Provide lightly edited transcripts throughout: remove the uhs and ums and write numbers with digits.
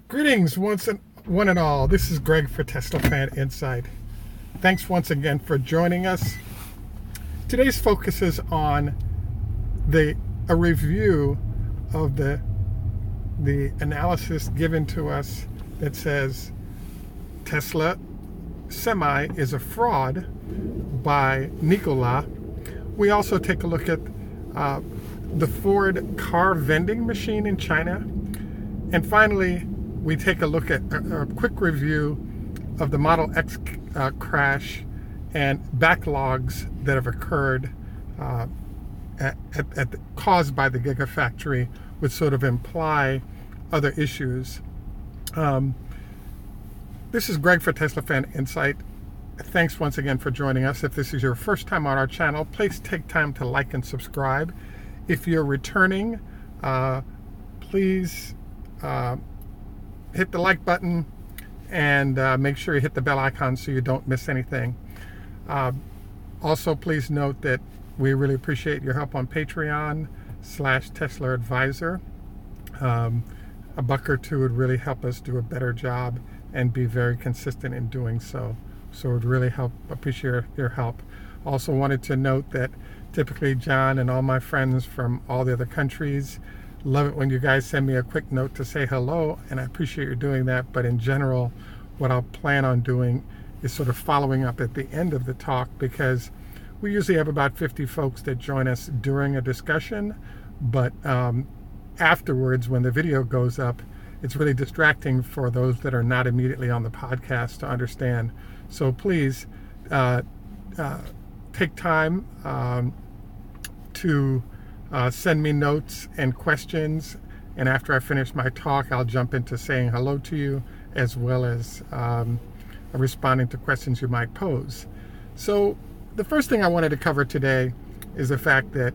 Greetings, one and all. This is Greg for Tesla Fan Insight. Thanks once again for joining us. Today's focus is on a review of the analysis given to us that says Tesla Semi is a fraud by Nikola. We also take a look at the Ford car vending machine in China. And finally, we take a look at a quick review of the Model X crash and backlogs that have occurred caused by the Gigafactory, which sort of imply other issues. This is Greg for Tesla Fan Insight. Thanks once again for joining us. If this is your first time on our channel, please take time to like and subscribe. If you're returning, please hit the like button and make sure you hit the bell icon so you don't miss anything. Also, please note that we really appreciate your help on Patreon/Tesla Advisor. A buck or two would really help us do a better job and be very consistent in doing so. So it would really appreciate your help. Also wanted to note that typically John and all my friends from all the other countries love it when you guys send me a quick note to say hello, and I appreciate you doing that. But in general, what I'll plan on doing is sort of following up at the end of the talk, because we usually have about 50 folks that join us during a discussion, but afterwards, when the video goes up, it's really distracting for those that are not immediately on the podcast to understand. So please take time to send me notes and questions, and after I finish my talk, I'll jump into saying hello to you, as well as responding to questions you might pose. So the first thing I wanted to cover today is the fact that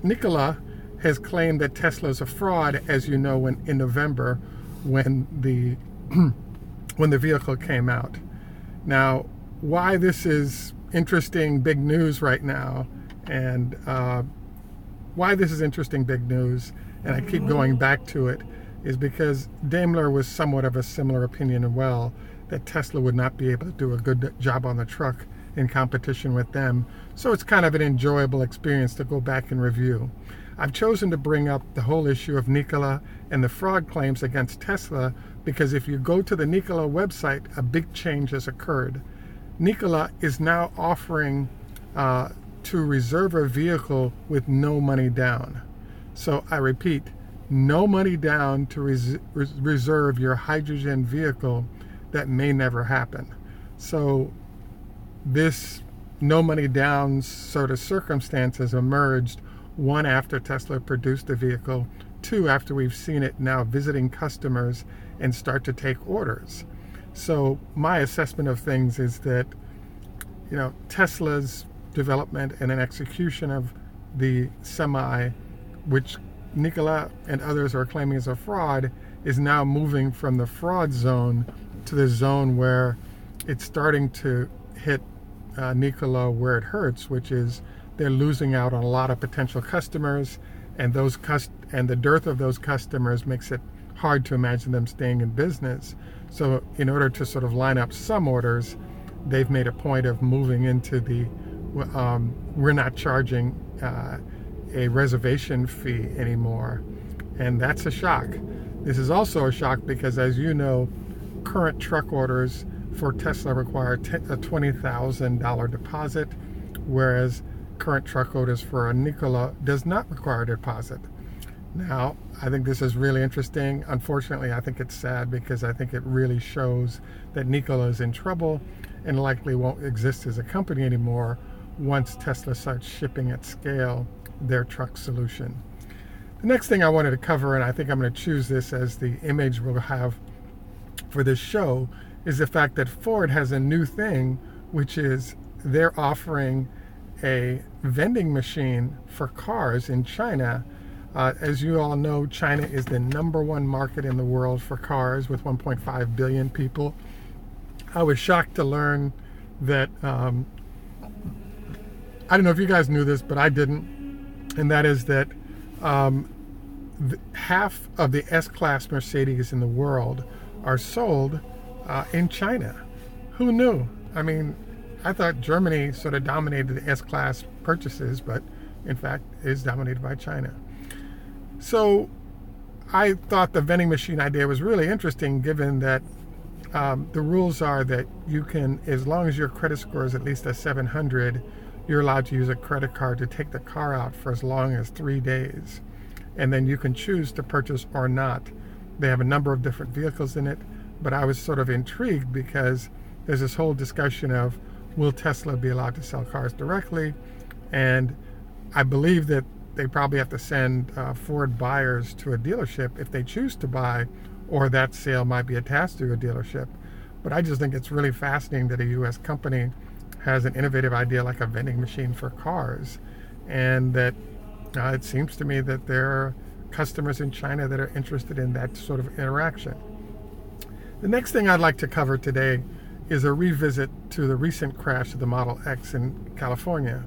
Nikola has claimed that Tesla is a fraud, as you know, in November when the when the vehicle came out. Now, why this is interesting, big news right now, and why this is interesting, big news, and I keep going back to it, is because Daimler was somewhat of a similar opinion as well, that Tesla would not be able to do a good job on the truck in competition with them. So it's kind of an enjoyable experience to go back and review. I've chosen to bring up the whole issue of Nikola and the fraud claims against Tesla because if you go to the Nikola website, a big change has occurred. Nikola is now offering to reserve a vehicle with no money down. So I repeat, no money down to reserve your hydrogen vehicle that may never happen. So this no money down sort of circumstance has emerged, one, after Tesla produced the vehicle, two, after we've seen it now visiting customers and start to take orders. So my assessment of things is that, you know, Tesla's development and an execution of the Semi, which Nikola and others are claiming is a fraud, is now moving from the fraud zone to the zone where it's starting to hit Nikola where it hurts, which is they're losing out on a lot of potential customers, and the dearth of those customers makes it hard to imagine them staying in business. So in order to sort of line up some orders, they've made a point of moving into the we're not charging a reservation fee anymore, and that's a shock. This is also a shock because, as you know, current truck orders for Tesla require a $20,000 deposit, whereas current truck orders for a Nikola does not require a deposit. Now, I think this is really interesting. Unfortunately, I think it's sad because I think it really shows that Nikola is in trouble and likely won't exist as a company anymore once Tesla starts shipping at scale their truck solution. The next thing I wanted to cover, and I think I'm going to choose this as the image we'll have for this show, is the fact that Ford has a new thing, which is they're offering a vending machine for cars in China. As you all know, China is the #1 market in the world for cars with 1.5 billion people. I was shocked to learn that, I don't know if you guys knew this, but I didn't, and that is that half of the S-Class Mercedes in the world are sold in China. Who knew? I mean, I thought Germany sort of dominated the S-Class purchases, but in fact is dominated by China. So I thought the vending machine idea was really interesting, given that the rules are that you can, as long as your credit score is at least a 700, you're allowed to use a credit card to take the car out for as long as 3 days. And then you can choose to purchase or not. They have a number of different vehicles in it, but I was sort of intrigued because there's this whole discussion of, will Tesla be allowed to sell cars directly? And I believe that they probably have to send Ford buyers to a dealership if they choose to buy, or that sale might be attached to a dealership. But I just think it's really fascinating that a U.S. company has an innovative idea like a vending machine for cars, and that it seems to me that there are customers in China that are interested in that sort of interaction. The next thing I'd like to cover today is a revisit to the recent crash of the Model X in California.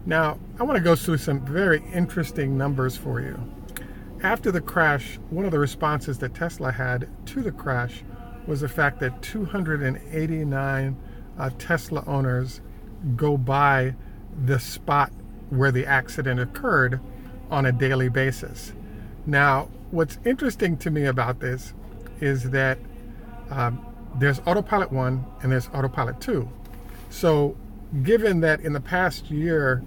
Now, I want to go through some very interesting numbers for you. After the crash, one of the responses that Tesla had to the crash was the fact that 289 Tesla owners go by the spot where the accident occurred on a daily basis. Now, what's interesting to me about this is that there's Autopilot 1 and there's Autopilot 2. So given that in the past year,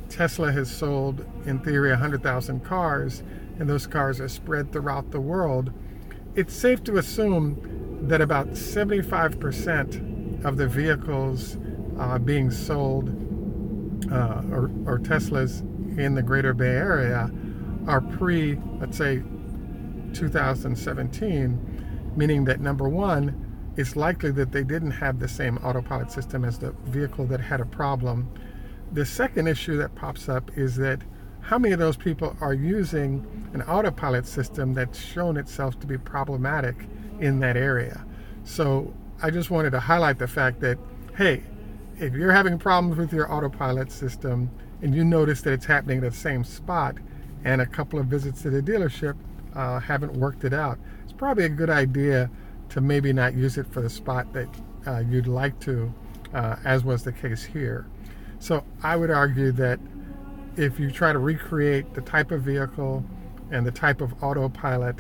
Tesla has sold, in theory, 100,000 cars, and those cars are spread throughout the world, it's safe to assume that about 75% of the vehicles being sold, or Teslas in the greater Bay Area, are pre, let's say, 2017, meaning that, number one, it's likely that they didn't have the same autopilot system as the vehicle that had a problem. The second issue that pops up is that how many of those people are using an autopilot system that's shown itself to be problematic in that area. So I just wanted to highlight the fact that, hey, if you're having problems with your autopilot system and you notice that it's happening at the same spot and a couple of visits to the dealership haven't worked it out, it's probably a good idea to maybe not use it for the spot that you'd like to, as was the case here. So I would argue that if you try to recreate the type of vehicle and the type of autopilot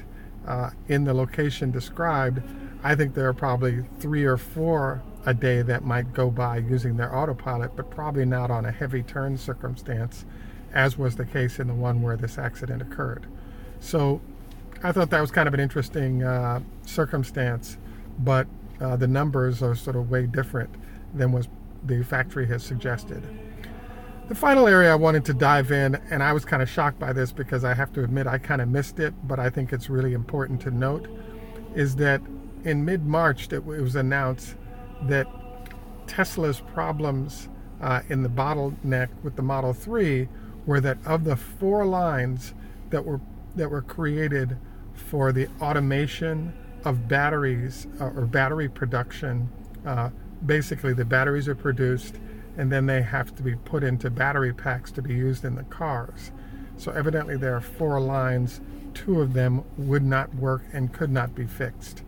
in the location described, I think there are probably 3 or 4 a day that might go by using their autopilot, but probably not on a heavy turn circumstance, as was the case in the one where this accident occurred. So I thought that was kind of an interesting circumstance, but the numbers are sort of way different than what the factory has suggested. The final area I wanted to dive in, and I was kind of shocked by this because I have to admit I kind of missed it, but I think it's really important to note, is that in mid-March it was announced that Tesla's problems in the bottleneck with the Model 3 were that of the 4 lines that were created for the automation of batteries or battery production, basically the batteries are produced and then they have to be put into battery packs to be used in the cars. So evidently there are 4 lines, 2 of them would not work and could not be fixed.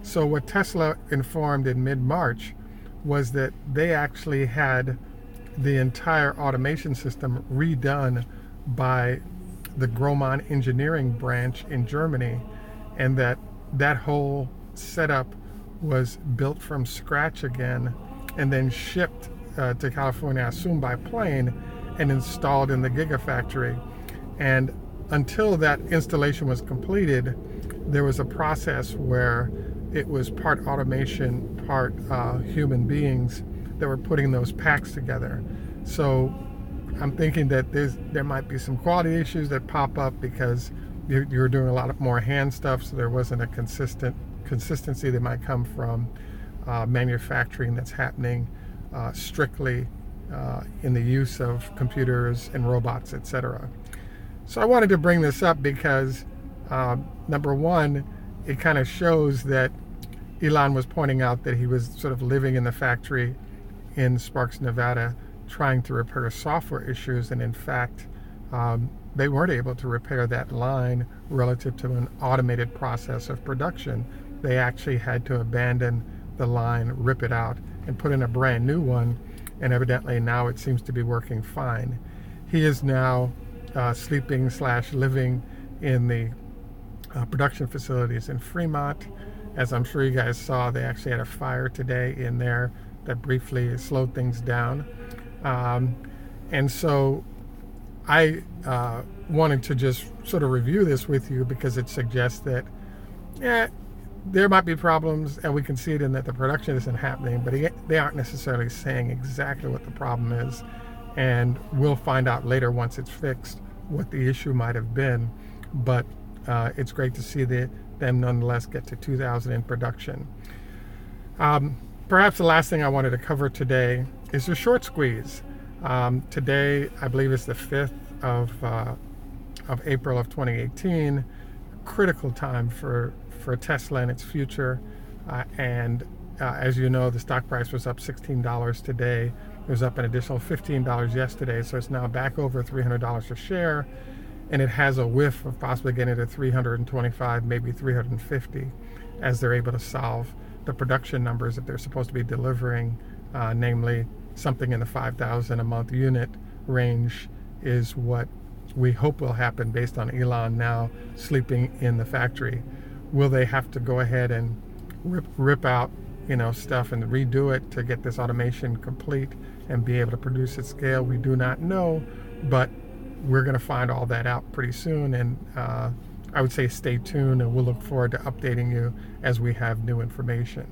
So what Tesla informed in mid-March was that they actually had the entire automation system redone by the Grohmann engineering branch in Germany, and that whole setup was built from scratch again and then shipped to California, I assume by plane, and installed in the Gigafactory. And until that installation was completed, there was a process where it was part automation, part human beings that were putting those packs together. So I'm thinking that there might be some quality issues that pop up because you're doing a lot more hand stuff, so there wasn't a consistency that might come from manufacturing that's happening strictly in the use of computers and robots, etc. So I wanted to bring this up because number one, it kind of shows that Elon was pointing out that he was sort of living in the factory in Sparks, Nevada, trying to repair software issues, and in fact they weren't able to repair that line relative to an automated process of production. They actually had to abandon the line, rip it out, and put in a brand new one, and evidently now it seems to be working fine. He is now sleeping / living in the production facilities in Fremont. As I'm sure you guys saw, they actually had a fire today in there that briefly slowed things down. And so I wanted to just sort of review this with you because it suggests that, yeah, there might be problems, and we can see it in that the production isn't happening, but they aren't necessarily saying exactly what the problem is. And we'll find out later once it's fixed what the issue might have been. But it's great to see them nonetheless get to 2,000 in production. Perhaps the last thing I wanted to cover today is the short squeeze. Today, I believe, is the 5th of April of 2018. Critical time for Tesla and its future. As you know, the stock price was up $16 today. It was up an additional $15 yesterday, so it's now back over $300 a share. And it has a whiff of possibly getting to 325, maybe 350, as they're able to solve the production numbers that they're supposed to be delivering, namely something in the 5,000 a month unit range is what we hope will happen based on Elon now sleeping in the factory. Will they have to go ahead and rip out, stuff and redo it to get this automation complete and be able to produce at scale? We do not know, but we're going to find all that out pretty soon, and I would say stay tuned, and we'll look forward to updating you as we have new information.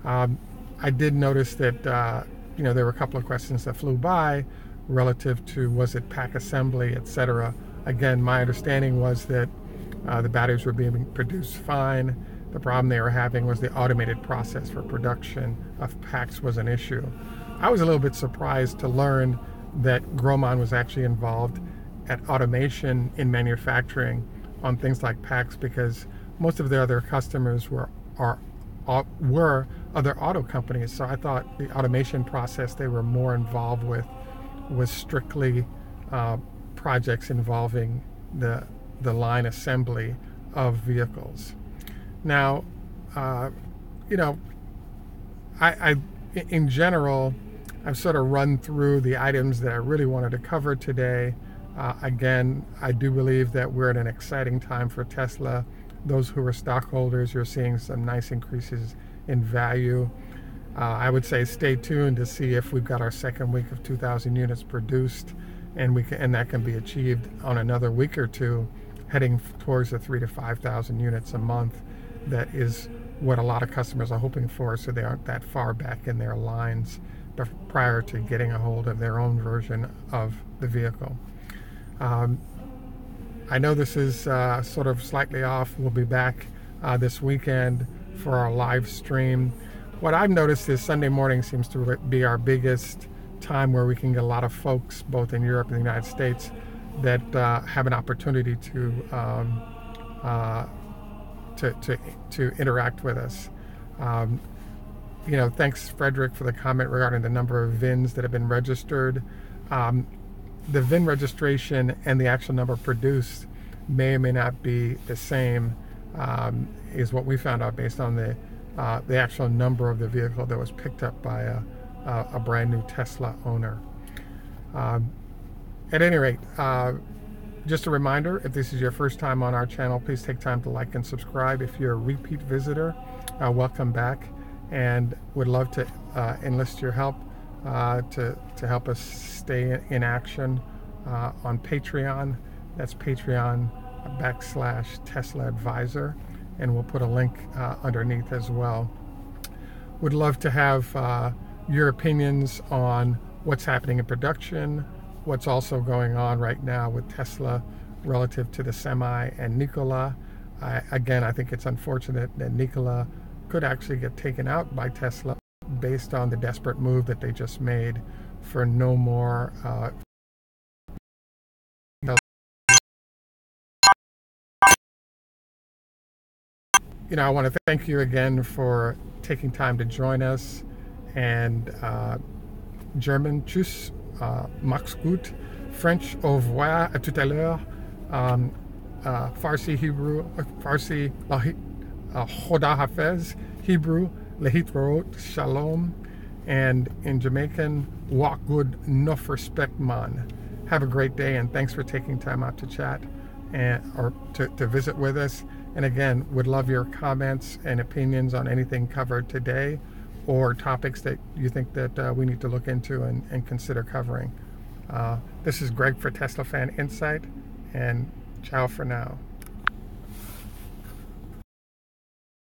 I did notice that there were a couple of questions that flew by relative to, was it pack assembly, etc. Again, my understanding was that the batteries were being produced fine. The problem they were having was the automated process for production of packs was an issue. I was a little bit surprised to learn that Groman was actually involved at automation in manufacturing on things like packs, because most of their other customers were other auto companies. So I thought the automation process they were more involved with was strictly projects involving the line assembly of vehicles. Now, I in general, I've sort of run through the items that I really wanted to cover today. Again, I do believe that we're at an exciting time for Tesla. Those who are stockholders, you're seeing some nice increases in value. I would say stay tuned to see if we've got our second week of 2,000 units produced, and that can be achieved on another week or two, heading towards the 3,000 to 5,000 units a month. That is what a lot of customers are hoping for, so they aren't that far back in their lines prior to getting a hold of their own version of the vehicle. I know this is sort of slightly off. We'll be back this weekend for our live stream. What I've noticed is Sunday morning seems to be our biggest time where we can get a lot of folks, both in Europe and the United States, that have an opportunity to interact with us. Thanks, Frederick, for the comment regarding the number of VINs that have been registered. The VIN registration and the actual number produced may or may not be the same, is what we found out based on the actual number of the vehicle that was picked up by a brand new Tesla owner. At any rate, just a reminder, if this is your first time on our channel, please take time to like and subscribe. If you're a repeat visitor, welcome back, and would love to enlist your help to help us stay in action on Patreon. That's Patreon.com/Tesla Advisor, and we'll put a link underneath as well. Would love to have your opinions on what's happening in production, what's also going on right now with Tesla relative to the Semi and Nikola. Again, I think it's unfortunate that Nikola could actually get taken out by Tesla based on the desperate move that they just made for no more I want to thank you again for taking time to join us, and German, tschüss, mach's gut, French, au revoir, à tout à l'heure. Farsi, Hebrew, Farsi, Choda Hafez, Hebrew, Lehitraot, Shalom, and in Jamaican, walk good, enough respect, man. Have a great day, and thanks for taking time out to chat or to visit with us. And again, would love your comments and opinions on anything covered today or topics that you think that we need to look into and consider covering. This is Greg for Tesla Fan Insight, and ciao for now.